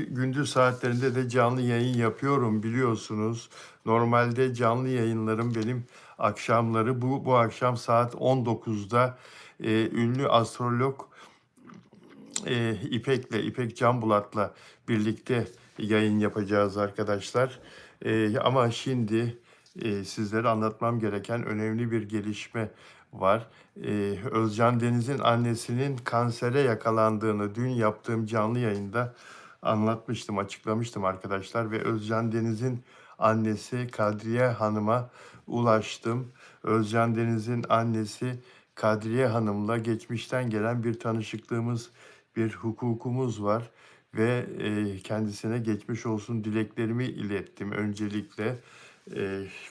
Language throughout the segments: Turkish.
Gündüz saatlerinde de canlı yayın yapıyorum biliyorsunuz. Normalde canlı yayınlarım benim akşamları. Bu akşam saat 19'da ünlü astrolog İpek Canbulat'la birlikte yayın yapacağız arkadaşlar. Ama şimdi sizlere anlatmam gereken önemli bir gelişme var. Özcan Deniz'in annesinin kansere yakalandığını dün yaptığım canlı yayında anlatmıştım, açıklamıştım arkadaşlar ve Özcan Deniz'in annesi Kadriye Hanım'a ulaştım. Özcan Deniz'in annesi Kadriye Hanım'la geçmişten gelen bir tanışıklığımız, bir hukukumuz var ve kendisine geçmiş olsun dileklerimi ilettim öncelikle.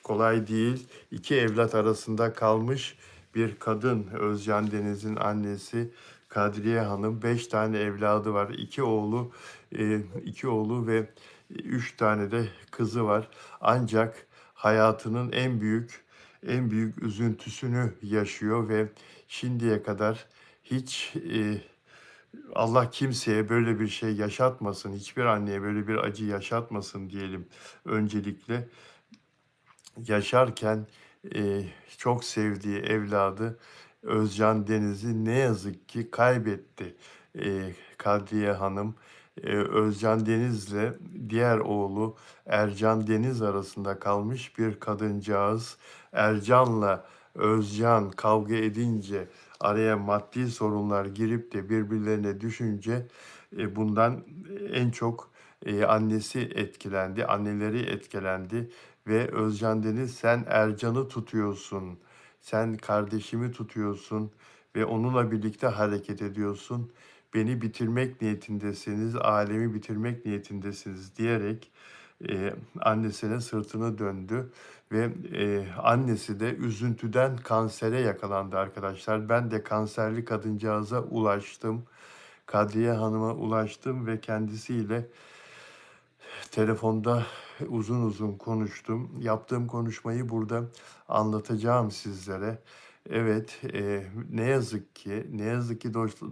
Kolay değil. İki evlat arasında kalmış bir kadın Özcan Deniz'in annesi Kadriye Hanım. 5 tane evladı var. İki oğlu ve 3 tane de kızı var. Ancak hayatının en büyük üzüntüsünü yaşıyor ve şimdiye kadar hiç Allah kimseye böyle bir şey yaşatmasın, hiçbir anneye böyle bir acı yaşatmasın diyelim öncelikle. Yaşarken çok sevdiği evladı Özcan Deniz'i ne yazık ki kaybetti Kadriye Hanım. Özcan Deniz'le diğer oğlu Ercan Deniz arasında kalmış bir kadıncağız. Ercan'la Özcan kavga edince araya maddi sorunlar girip de birbirlerine düşünce bundan en çok annesi etkilendi, anneleri etkilendi ve Özcan Deniz sen Ercan'ı tutuyorsun, sen kardeşimi tutuyorsun ve onunla birlikte hareket ediyorsun. Beni bitirmek niyetindesiniz, alemi bitirmek niyetindesiniz diyerek annesine sırtını döndü ve annesi de üzüntüden kansere yakalandı arkadaşlar. Ben de kanserli kadıncağıza ulaştım. Kadriye Hanım'a ulaştım ve kendisiyle telefonda uzun uzun konuştum. Yaptığım konuşmayı burada anlatacağım sizlere. Evet, ne yazık ki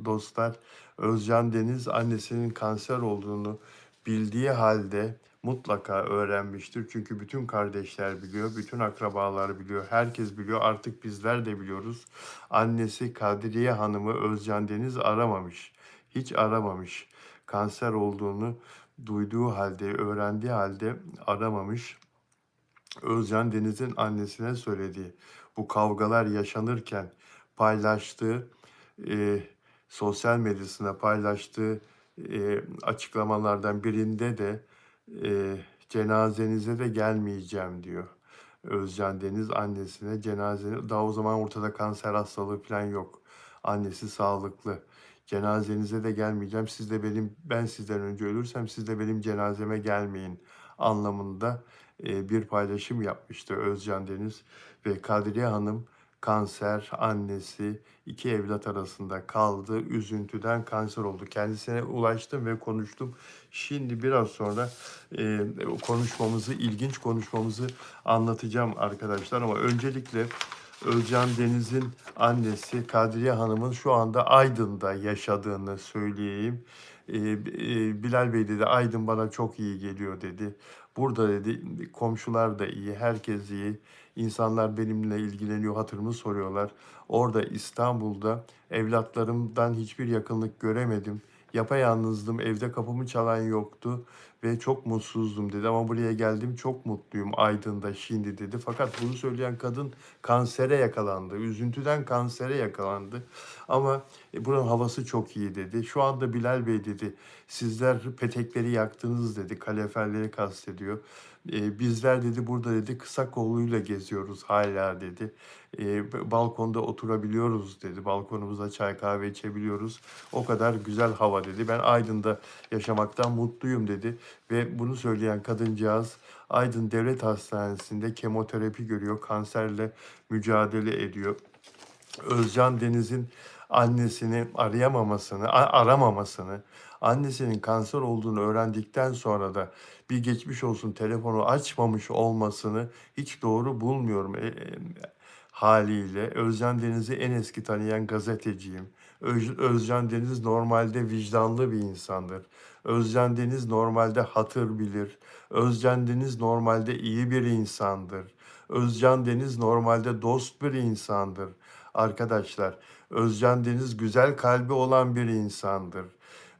dostlar, Özcan Deniz annesinin kanser olduğunu bildiği halde mutlaka öğrenmiştir. Çünkü bütün kardeşler biliyor, bütün akrabalar biliyor, herkes biliyor. Artık bizler de biliyoruz. Annesi Kadriye Hanım'ı Özcan Deniz aramamış. Hiç aramamış. Kanser olduğunu duyduğu halde, öğrendiği halde aramamış. Özcan Deniz'in annesine söylediği, bu kavgalar yaşanırken paylaştığı, e, sosyal medyasına paylaştığı açıklamalardan birinde de cenazenize de gelmeyeceğim diyor. Özcan Deniz annesine daha o zaman ortada kanser hastalığı falan yok. Annesi sağlıklı. Cenazenize de gelmeyeceğim. Ben sizden önce ölürsem siz de benim cenazeme gelmeyin anlamında bir paylaşım yapmıştı Özcan Deniz ve Kadriye Hanım kanser, annesi, iki evlat arasında kaldı. Üzüntüden kanser oldu. Kendisine ulaştım ve konuştum. Şimdi biraz sonra ilginç konuşmamızı anlatacağım arkadaşlar. Ama öncelikle Özcan Deniz'in annesi Kadriye Hanım'ın şu anda Aydın'da yaşadığını söyleyeyim. Bilal Bey dedi, Aydın bana çok iyi geliyor dedi. Burada dedi, komşular da iyi, herkes iyi. İnsanlar benimle ilgileniyor, hatırımı soruyorlar. Orada İstanbul'da evlatlarımdan hiçbir yakınlık göremedim. Yapayalnızdım, evde kapımı çalan yoktu ve çok mutsuzdum dedi. Ama buraya geldim çok mutluyum Aydın'da şimdi dedi. Fakat bunu söyleyen kadın kansere yakalandı. Üzüntüden kansere yakalandı. Ama buranın havası çok iyi dedi. Şu anda Bilal Bey dedi, sizler petekleri yaktınız dedi. Kaloriferleri kastediyor. Bizler dedi burada dedi kısa kolluyla geziyoruz hala dedi. Balkonda oturabiliyoruz dedi. Balkonumuzda çay kahve içebiliyoruz. O kadar güzel hava dedi. Ben Aydın'da yaşamaktan mutluyum dedi. Ve bunu söyleyen kadıncağız Aydın Devlet Hastanesi'nde kemoterapi görüyor. Kanserle mücadele ediyor. Özcan Deniz'in annesini aramamasını, annesinin kanser olduğunu öğrendikten sonra da bir geçmiş olsun telefonu açmamış olmasını hiç doğru bulmuyorum haliyle. Özcan Deniz'i en eski tanıyan gazeteciyim. Özcan Deniz normalde vicdanlı bir insandır. Özcan Deniz normalde hatır bilir. Özcan Deniz normalde iyi bir insandır. Özcan Deniz normalde dost bir insandır. Arkadaşlar, Özcan Deniz güzel kalbi olan bir insandır.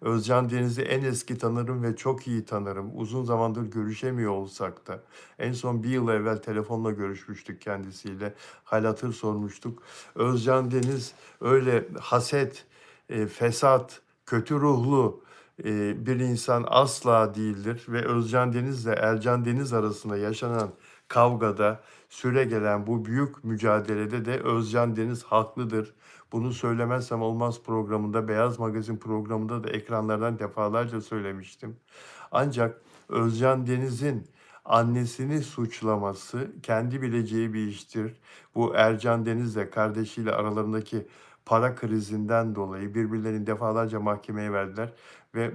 Özcan Deniz'i en eski tanırım ve çok iyi tanırım. Uzun zamandır görüşemiyor olsak da. En son bir yıl evvel telefonla görüşmüştük kendisiyle. Hal hatır sormuştuk. Özcan Deniz öyle haset, fesat, kötü ruhlu bir insan asla değildir. Ve Özcan Deniz ile Ercan Deniz arasında yaşanan kavgada, süregelen bu büyük mücadelede de Özcan Deniz haklıdır. Bunu söylemezsem olmaz programında, Beyaz Magazin programında da ekranlardan defalarca söylemiştim. Ancak Özcan Deniz'in annesini suçlaması kendi bileceği bir iştir. Bu Ercan Deniz'le kardeşiyle aralarındaki para krizinden dolayı birbirlerini defalarca mahkemeye verdiler ve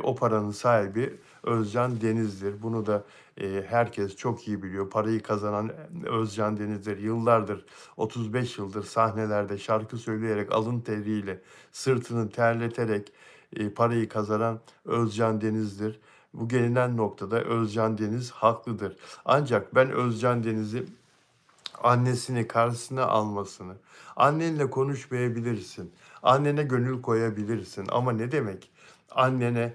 o paranın sahibi Özcan Deniz'dir. Bunu da herkes çok iyi biliyor. Parayı kazanan Özcan Deniz'dir. Yıllardır, 35 yıldır sahnelerde şarkı söyleyerek, alın teriyle, sırtını terleterek parayı kazanan Özcan Deniz'dir. Bu gelinen noktada Özcan Deniz haklıdır. Ancak ben Özcan Deniz'i annesini karşısına almasını, annenle konuşmayabilirsin, annene gönül koyabilirsin ama ne demek? Annene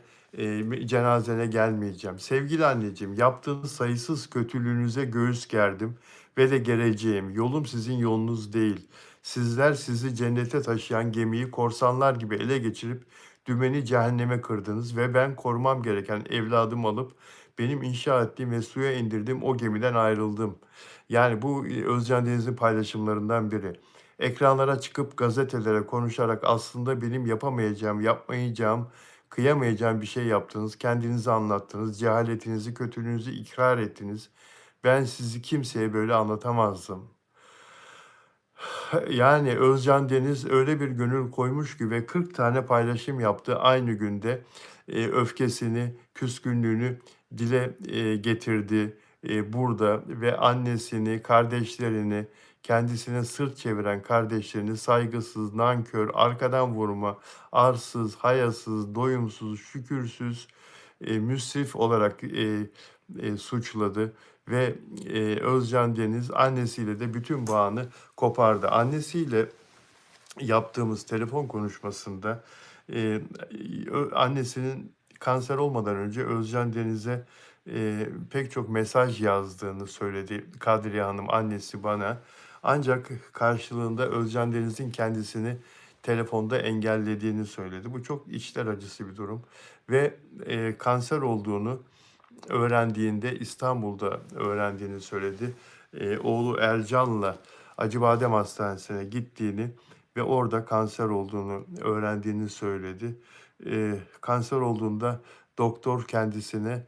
cenazene gelmeyeceğim. Sevgili anneciğim, yaptığınız sayısız kötülüğünüze göğüs gerdim ve de geleceğim. Yolum sizin yolunuz değil. Sizler sizi cennete taşıyan gemiyi korsanlar gibi ele geçirip dümeni cehenneme kırdınız ve ben korumam gereken evladımı alıp benim inşa ettiğim ve suya indirdiğim o gemiden ayrıldım. Yani bu Özcan Deniz'in paylaşımlarından biri. Ekranlara çıkıp gazetelere konuşarak aslında benim yapamayacağım, yapmayacağım, kıyamayacağım bir şey yaptınız. Kendinizi anlattınız, cehaletinizi, kötülüğünüzü ikrar ettiniz. Ben sizi kimseye böyle anlatamazdım. Yani Özcan Deniz öyle bir gönül koymuş ki ve 40 tane paylaşım yaptı aynı günde. Öfkesini, küskünlüğünü dile getirdi burada ve annesini, kardeşlerini, kendisine sırt çeviren kardeşlerini saygısız, nankör, arkadan vurma, arsız, hayasız, doyumsuz, şükürsüz, müsrif olarak suçladı ve Özcan Deniz annesiyle de bütün bağını kopardı. Annesiyle yaptığımız telefon konuşmasında annesinin kanser olmadan önce Özcan Deniz'e pek çok mesaj yazdığını söyledi Kadriye Hanım, annesi bana. Ancak karşılığında Özcan Deniz'in kendisini telefonda engellediğini söyledi. Bu çok içler acısı bir durum ve kanser olduğunu öğrendiğinde, İstanbul'da öğrendiğini söyledi. Oğlu Ercan'la Acıbadem Hastanesi'ne gittiğini ve orada kanser olduğunu öğrendiğini söyledi. Kanser olduğunda doktor kendisine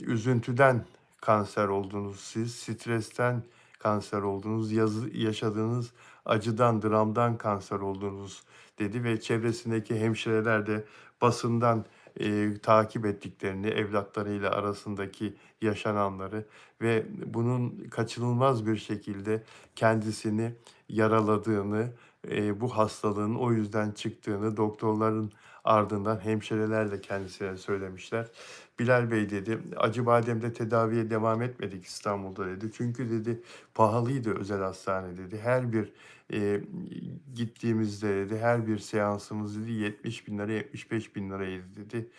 üzüntüden kanser oldunuz siz, stresten kanser oldunuz, yaşadığınız acıdan, dramdan kanser oldunuz dedi ve çevresindeki hemşireler de basından takip ettiklerini, evlatlarıyla arasındaki yaşananları ve bunun kaçınılmaz bir şekilde kendisini yaraladığını, bu hastalığın o yüzden çıktığını doktorların ardından hemşireler de kendisine söylemişler. Bilal Bey dedi, Acıbadem'de tedaviye devam etmedik İstanbul'da dedi. Çünkü dedi pahalıydı özel hastane dedi. Her bir e, gittiğimizde dedi, her bir seansımız dedi 70 bin lira, 75 bin liraydı dedi.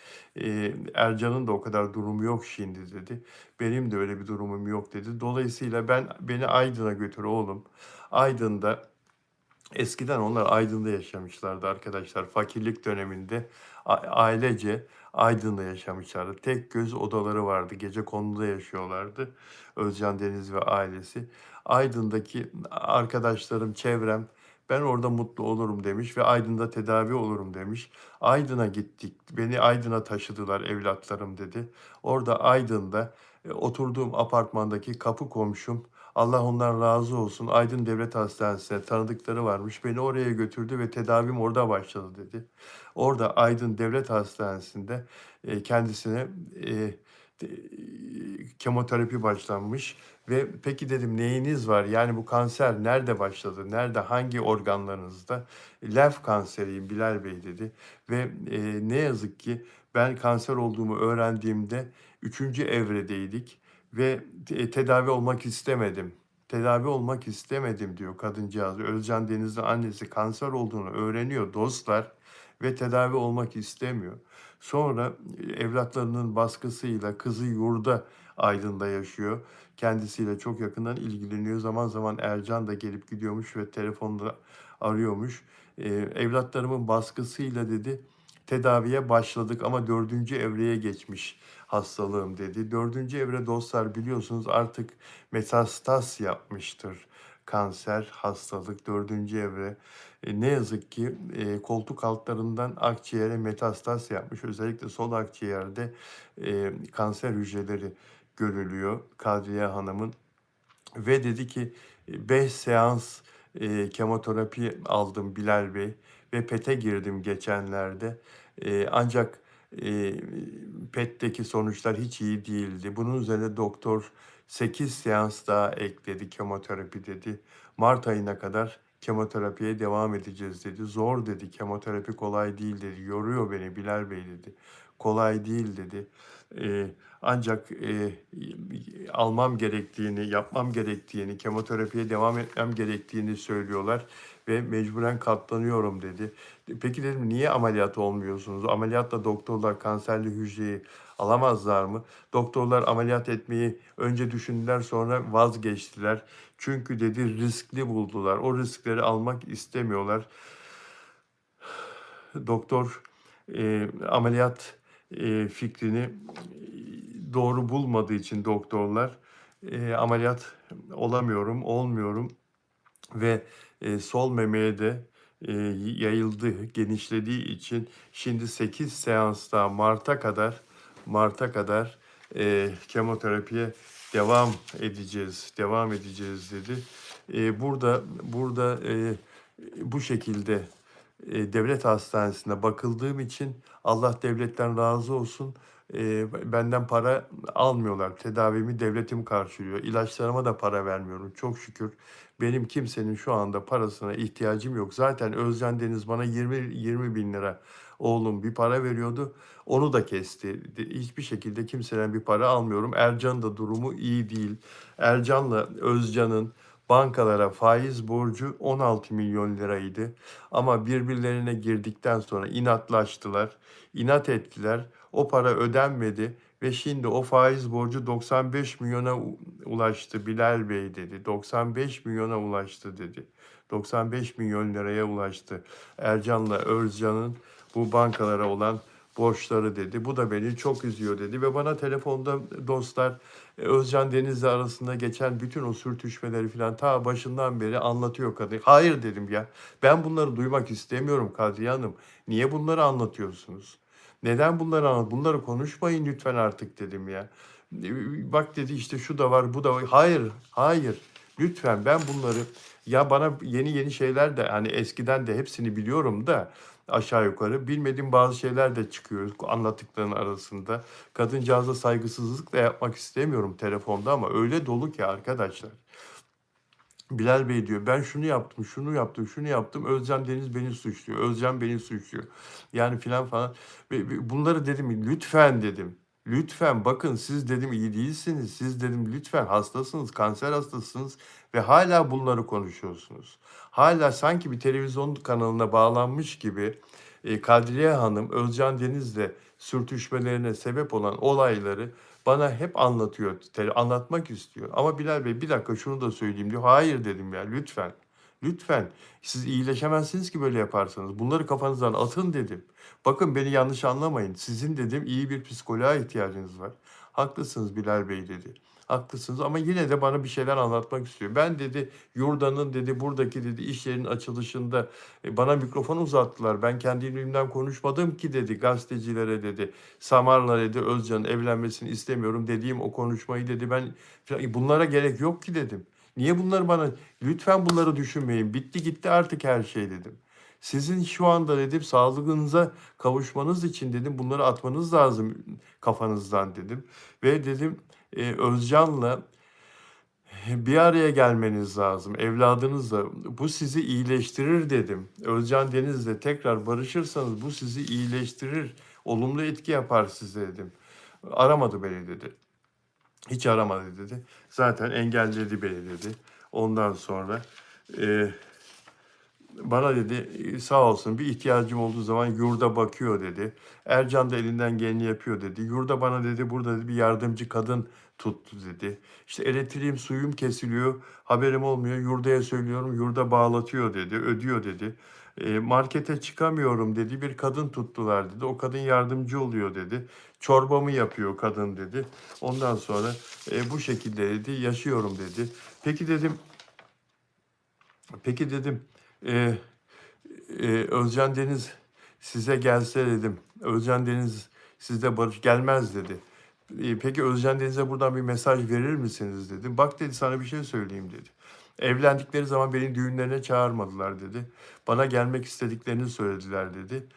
Ercan'ın da o kadar durumu yok şimdi dedi. Benim de öyle bir durumum yok dedi. Dolayısıyla beni Aydın'a götür oğlum. Aydın'da eskiden onlar Aydın'da yaşamışlardı arkadaşlar. Fakirlik döneminde ailece Aydın'da yaşamışlardı. Tek göz odaları vardı. Gecekonduda yaşıyorlardı. Özcan Deniz ve ailesi. Aydın'daki arkadaşlarım, çevrem ben orada mutlu olurum demiş ve Aydın'da tedavi olurum demiş. Aydın'a gittik. Beni Aydın'a taşıdılar evlatlarım dedi. Orada Aydın'da oturduğum apartmandaki kapı komşum Allah ondan razı olsun. Aydın Devlet Hastanesi'ne tanıdıkları varmış. Beni oraya götürdü ve tedavim orada başladı dedi. Orada Aydın Devlet Hastanesi'nde kendisine kemoterapi başlanmış ve peki dedim neyiniz var? Yani bu kanser nerede başladı? Nerede? Hangi organlarınızda? Lenf kanseriyim Bilal Bey dedi ve ne yazık ki ben kanser olduğumu öğrendiğimde üçüncü evredeydik ve tedavi olmak istemedim. Tedavi olmak istemedim diyor kadıncağız. Özcan Deniz'in annesi kanser olduğunu öğreniyor dostlar ve tedavi olmak istemiyor. Sonra evlatlarının baskısıyla kızı yurda Aydın'da yaşıyor. Kendisiyle çok yakından ilgileniyor. Zaman zaman Ercan da gelip gidiyormuş ve telefonda arıyormuş. Evlatlarımın baskısıyla dedi tedaviye başladık ama dördüncü evreye geçmiş hastalığım dedi. Dördüncü evre dostlar biliyorsunuz artık metastaz yapmıştır. Kanser, hastalık, dördüncü evre. Ne yazık ki koltuk altlarından akciğere metastaz yapmış. Özellikle sol akciğerde kanser hücreleri görülüyor Kadriye Hanım'ın. Ve dedi ki 5 seans kemoterapi aldım Bilal Bey ve PET'e girdim geçenlerde. Ancak PET'teki sonuçlar hiç iyi değildi. Bunun üzerine doktor 8 seans daha ekledi kemoterapi dedi. Mart ayına kadar kemoterapiye devam edeceğiz dedi. Zor dedi, kemoterapi kolay değil dedi. Yoruyor beni Bilal Bey dedi. Kolay değil dedi. Ancak almam gerektiğini, yapmam gerektiğini, kemoterapiye devam etmem gerektiğini söylüyorlar ve mecburen katlanıyorum dedi. Peki dedim niye ameliyat olmuyorsunuz? Ameliyatla doktorlar kanserli hücreyi alamazlar mı? Doktorlar ameliyat etmeyi önce düşündüler sonra vazgeçtiler. Çünkü dedi riskli buldular. O riskleri almak istemiyorlar. Doktor ameliyat fikrini doğru bulmadığı için doktorlar ameliyat olmuyorum ve sol memeye de yayıldı, genişlediği için şimdi 8 seansta Mart'a kadar kemoterapiye devam edeceğiz dedi. Burada bu şekilde devlet hastanesinde bakıldığım için Allah devletten razı olsun. Benden para almıyorlar. Tedavimi devletim karşılıyor. İlaçlarıma da para vermiyorum. Çok şükür. Benim kimsenin şu anda parasına ihtiyacım yok. Zaten Özcan Deniz bana 20 bin lira oğlum bir para veriyordu. Onu da kesti. Hiçbir şekilde kimseden bir para almıyorum. Ercan'ın da durumu iyi değil. Ercan'la Özcan'ın bankalara faiz borcu 16 milyon liraydı. Ama birbirlerine girdikten sonra inatlaştılar, inat ettiler. O para ödenmedi ve şimdi o faiz borcu 95 milyona ulaştı Bilal Bey dedi. 95 milyona ulaştı dedi. 95 milyon liraya ulaştı. Ercan'la Özcan'ın bu bankalara olan borçları dedi. Bu da beni çok üzüyor dedi ve bana telefonda dostlar Özcan Deniz'le arasında geçen bütün o sürtüşmeleri falan ta başından beri anlatıyor kadın. Hayır dedim ya. Ben bunları duymak istemiyorum Kadriye Hanım. Niye bunları anlatıyorsunuz? Neden bunları konuşmayın lütfen artık dedim ya. Bak dedi işte şu da var, bu da var. Hayır. Lütfen ben bunları ya bana yeni şeyler de hani eskiden de hepsini biliyorum da aşağı yukarı bilmediğim bazı şeyler de çıkıyor anlattıkların arasında. Kadıncağıza saygısızlık da yapmak istemiyorum telefonda ama öyle dolu ki arkadaşlar. Bilal Bey diyor ben şunu yaptım. Özcan Deniz beni suçluyor. Özcan beni suçluyor. Yani filan falan. Bunları dedim lütfen dedim. Lütfen bakın siz dedim iyi değilsiniz. Siz dedim lütfen hastasınız, kanser hastasınız ve hala bunları konuşuyorsunuz. Hala sanki bir televizyon kanalına bağlanmış gibi Kadriye Hanım Özcan Deniz'le sürtüşmelerine sebep olan olayları bana hep anlatıyor, anlatmak istiyor. Ama Bilal Bey bir dakika şunu da söyleyeyim diyor. Hayır dedim ya lütfen. Lütfen. Siz iyileşemezsiniz ki böyle yaparsanız. Bunları kafanızdan atın dedim. Bakın beni yanlış anlamayın. Sizin dedim iyi bir psikoloğa ihtiyacınız var. Haklısınız Bilal Bey dedi. Haklısınız ama yine de bana bir şeyler anlatmak istiyor. Ben dedi Yurda'nın dedi buradaki dedi iş yerinin açılışında bana mikrofon uzattılar. Ben kendiliğimden konuşmadım ki dedi gazetecilere dedi. Samar'la dedi Özcan'ın evlenmesini istemiyorum dediğim o konuşmayı dedi ben bunlara gerek yok ki dedim. Niye bunları bana lütfen bunları düşünmeyin. Bitti gitti artık her şey dedim. Sizin şu anda dedim sağlığınıza kavuşmanız için dedim bunları atmanız lazım kafanızdan dedim. Ve dedim Özcan'la bir araya gelmeniz lazım evladınızla. Bu sizi iyileştirir dedim. Özcan Deniz'le tekrar barışırsanız bu sizi iyileştirir. Olumlu etki yapar size dedim. Aramadı beni dedi. Hiç aramadı dedi. Zaten engelledi beni dedi. Ondan sonra bana dedi sağ olsun bir ihtiyacım olduğu zaman yurda bakıyor dedi. Ercan da elinden geleni yapıyor dedi. Yurda bana dedi burada dedi, bir yardımcı kadın tuttu dedi. İşte elektriğim suyum kesiliyor haberim olmuyor yurdaya söylüyorum yurda bağlatıyor dedi ödüyor dedi. Markete çıkamıyorum dedi bir kadın tuttular dedi. O kadın yardımcı oluyor dedi. Çorbamı yapıyor kadın dedi. Ondan sonra bu şekilde dedi yaşıyorum dedi. Peki dedim e, Özcan Deniz size gelse dedim. Özcan Deniz sizde barış gelmez dedi. Peki Özcan Deniz'e buradan bir mesaj verir misiniz dedim. Bak dedi sana bir şey söyleyeyim dedi. Evlendikleri zaman beni düğünlerine çağırmadılar dedi. Bana gelmek istediklerini söylediler dedi.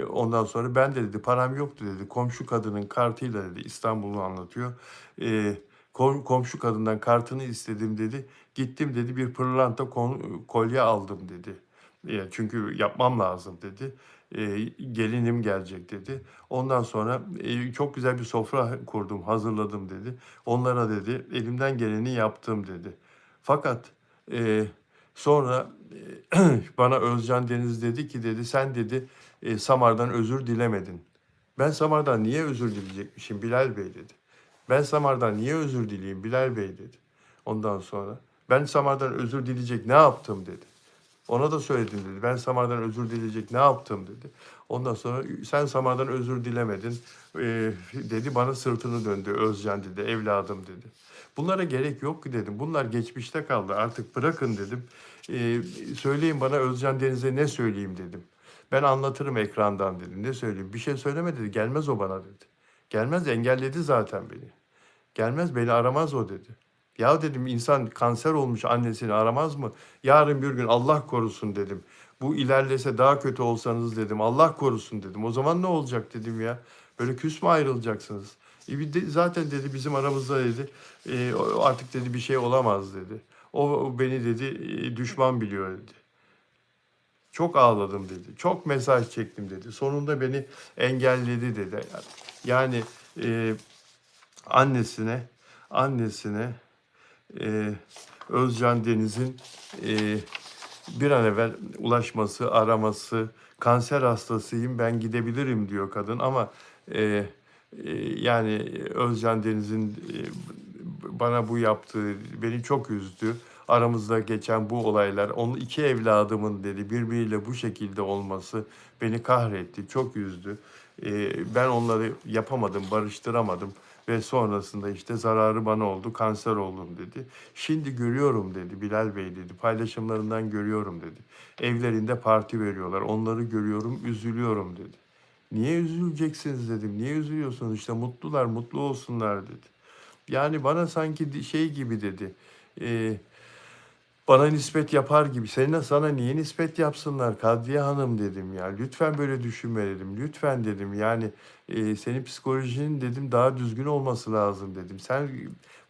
Ondan sonra ben de dedi param yoktu dedi. Komşu kadının kartıyla dedi İstanbul'u anlatıyor. E, komşu kadından kartını istedim dedi. Gittim dedi bir pırlanta kolye aldım dedi. Çünkü yapmam lazım dedi. Gelinim gelecek dedi. Ondan sonra çok güzel bir sofra kurdum, hazırladım dedi. Onlara dedi elimden geleni yaptım dedi. Fakat e, sonra bana Özcan Deniz dedi ki dedi sen dedi Samar'dan özür dilemedin. Ben Samar'dan niye özür dileyecekmişim Bilal Bey dedi. Ben Samar'dan niye özür dileyeyim Bilal Bey dedi. Ondan sonra ben Samar'dan özür dileyecek ne yaptım dedi. Ona da söyledim dedi. Ben Samar'dan özür dileyecek ne yaptım dedi. Ondan sonra sen Samar'dan özür dilemedin dedi. Bana sırtını döndü Özcan dedi. Evladım dedi. Bunlara gerek yok ki dedim. Bunlar geçmişte kaldı. Artık bırakın dedim. Söyleyin bana Özcan Deniz'e ne söyleyeyim dedim. Ben anlatırım ekrandan dedim. Ne söyleyeyim? Bir şey söyleme dedi. Gelmez o bana dedi. Gelmez engelledi zaten beni. Gelmez beni aramaz o dedi. Ya dedim insan kanser olmuş annesini aramaz mı? Yarın bir gün Allah korusun dedim. Bu ilerlese daha kötü olsanız dedim. Allah korusun dedim. O zaman ne olacak dedim ya. Böyle küs mü ayrılacaksınız? Zaten dedi bizim aramızda dedi artık dedi bir şey olamaz dedi. O beni dedi düşman biliyor dedi. Çok ağladım dedi. Çok mesaj çektim dedi. Sonunda beni engelledi dedi. Yani e, annesine annesine e, Özcan Deniz'in e, bir an evvel ulaşması, araması, kanser hastasıyım ben gidebilirim diyor kadın ama e, yani Özcan Deniz'in bana bu yaptığı beni çok üzdü. Aramızda geçen bu olaylar, onun iki evladımın dedi birbiriyle bu şekilde olması beni kahretti, çok üzdü. Ben onları yapamadım, barıştıramadım ve sonrasında işte zararı bana oldu, kanser oldum dedi. Şimdi görüyorum dedi Bilal Bey dedi, paylaşımlarından görüyorum dedi. Evlerinde parti veriyorlar, onları görüyorum, üzülüyorum dedi. Niye üzüleceksiniz dedim, niye üzülüyorsunuz işte mutlular, mutlu olsunlar dedi. Yani bana sanki şey gibi dedi. e, Bana nispet yapar gibi. Sana niye nispet yapsınlar Kadriye Hanım dedim ya. Lütfen böyle düşünme dedim. Lütfen dedim. Yani senin psikolojinin dedim daha düzgün olması lazım dedim. Sen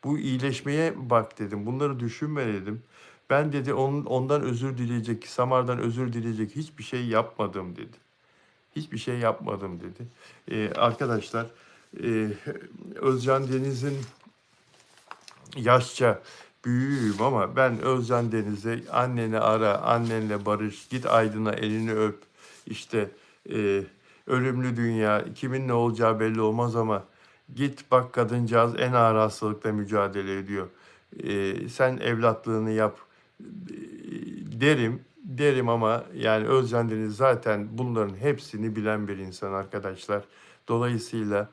bu iyileşmeye bak dedim. Bunları düşünme dedim. Ben dedi ondan özür dileyecek, Samar'dan özür dileyecek hiçbir şey yapmadım dedi. Hiçbir şey yapmadım dedi. Arkadaşlar e, Özcan Deniz'in yaşça büyüğüm ama ben Özcan Deniz'e anneni ara, annenle barış, git Aydın'a elini öp. İşte ölümlü dünya, kimin ne olacağı belli olmaz ama git bak kadıncağız en ağır hastalıkla mücadele ediyor. Sen evlatlığını yap derim ama yani Özcan Deniz zaten bunların hepsini bilen bir insan arkadaşlar. Dolayısıyla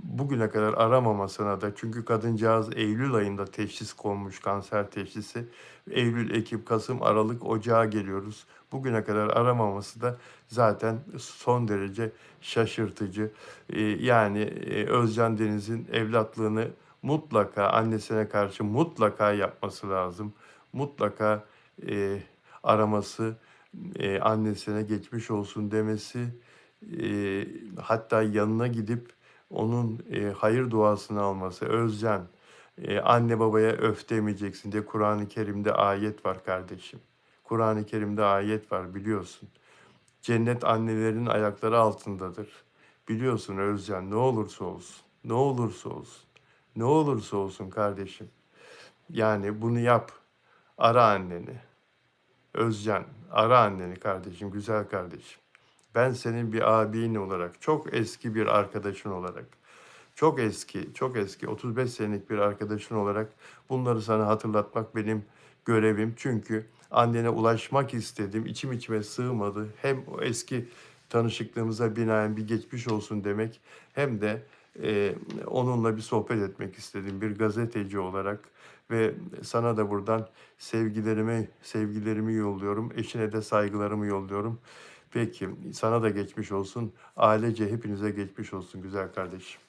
bugüne kadar aramamasına da çünkü kadıncağız Eylül ayında teşhis konmuş kanser teşhisi. Eylül, Ekim, Kasım, Aralık, Ocağa geliyoruz. Bugüne kadar aramaması da zaten son derece şaşırtıcı. Yani Özcan Deniz'in evlatlığını mutlaka annesine karşı mutlaka yapması lazım. Mutlaka araması annesine geçmiş olsun demesi, hatta yanına gidip onun, hayır duasını alması. Özcan, anne babaya öf demeyeceksin diye Kur'an-ı Kerim'de ayet var kardeşim. Kur'an-ı Kerim'de ayet var biliyorsun. Cennet annelerin ayakları altındadır. Biliyorsun Özcan, ne olursa olsun, ne olursa olsun, ne olursa olsun kardeşim. Yani bunu yap. Ara anneni. Özcan, ara anneni kardeşim, güzel kardeşim. Ben senin bir abin olarak, çok eski bir arkadaşın olarak, çok eski, çok eski, 35 senelik bir arkadaşın olarak bunları sana hatırlatmak benim görevim. Çünkü annene ulaşmak istedim, içim içime sığmadı. Hem o eski tanışıklığımıza binaen bir geçmiş olsun demek, hem de onunla bir sohbet etmek istedim bir gazeteci olarak. Ve sana da buradan sevgilerimi yolluyorum. Eşine de saygılarımı yolluyorum. Peki, sana da geçmiş olsun. Ailece hepinize geçmiş olsun güzel kardeşim.